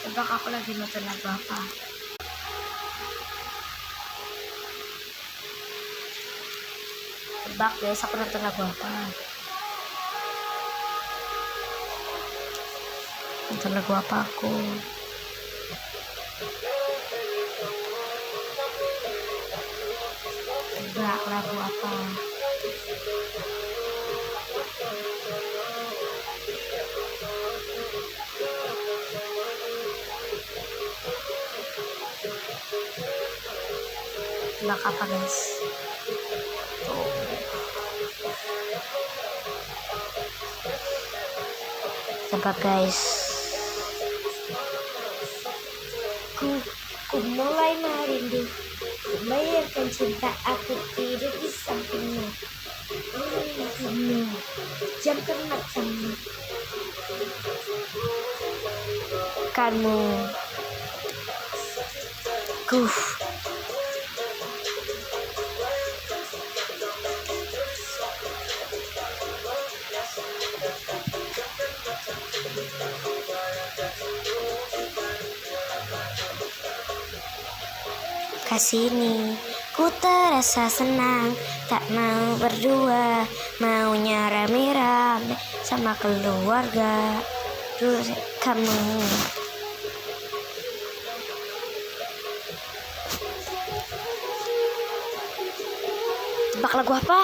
Tebak aku lagi nonton lagu apa? Tebak guys, aku nonton lagu apa? Nonton lagu apa aku? Tebak lagu apa? Tebak apa guys? Tebak guys. Ku mulai merindu, ku bayarkan cinta aku tidur di sampingmu. Jam macammu, kamu kasini, ku terasa senang, tak mau berdua, maunya rame-rame sama keluarga. Terus kamu tebak lagu apa?